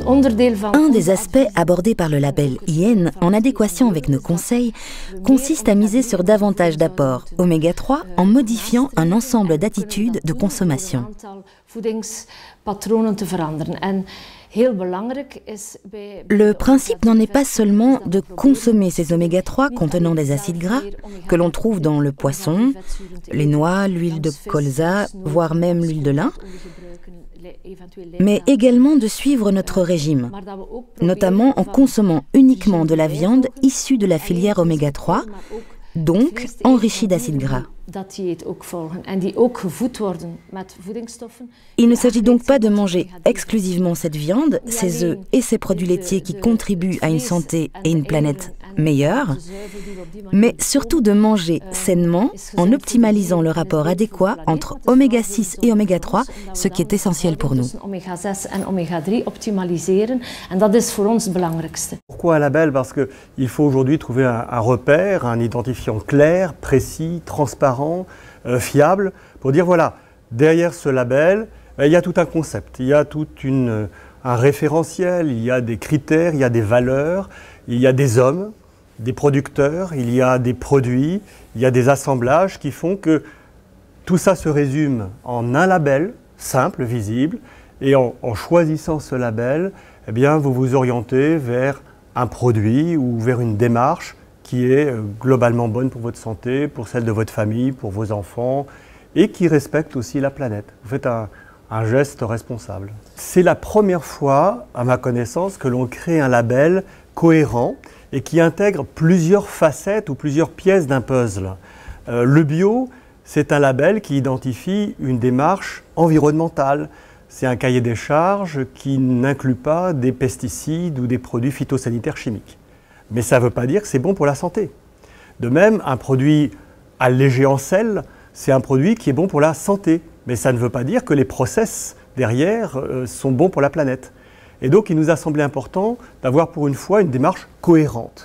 Un des aspects abordés par le label IN, en adéquation avec nos conseils, consiste à miser sur davantage d'apports oméga 3 en modifiant un ensemble d'attitudes de consommation. Le principe n'en est pas seulement de consommer ces oméga 3 contenant des acides gras que l'on trouve dans le poisson, les noix, l'huile de colza, voire même l'huile de lin, mais également de suivre notre régime, notamment en consommant uniquement de la viande issue de la filière oméga 3, donc enrichie d'acides gras. Il ne s'agit donc pas de manger exclusivement cette viande, ces œufs et ces produits laitiers qui contribuent à une santé et une planète meilleure, mais surtout de manger sainement en optimalisant le rapport adéquat entre oméga 6 et oméga 3, ce qui est essentiel pour nous. Pourquoi un label? Parce qu'il faut aujourd'hui trouver un repère, un identifiant clair, précis, transparent, fiable, pour dire voilà, derrière ce label, il y a tout un concept, il y a tout un référentiel, il y a des critères, il y a des valeurs, il y a des hommes, des producteurs, il y a des produits, il y a des assemblages qui font que tout ça se résume en un label simple, visible, et en choisissant ce label, eh bien, vous vous orientez vers un produit ou vers une démarche qui est globalement bonne pour votre santé, pour celle de votre famille, pour vos enfants, et qui respecte aussi la planète. Vous faites un geste responsable. C'est la première fois, à ma connaissance, que l'on crée un label cohérent et qui intègre plusieurs facettes ou plusieurs pièces d'un puzzle. Le bio, c'est un label qui identifie une démarche environnementale. C'est un cahier des charges qui n'inclut pas des pesticides ou des produits phytosanitaires chimiques. Mais ça ne veut pas dire que c'est bon pour la santé. De même, un produit allégé en sel, c'est un produit qui est bon pour la santé. Mais ça ne veut pas dire que les process derrière sont bons pour la planète. Et donc, il nous a semblé important d'avoir pour une fois une démarche cohérente.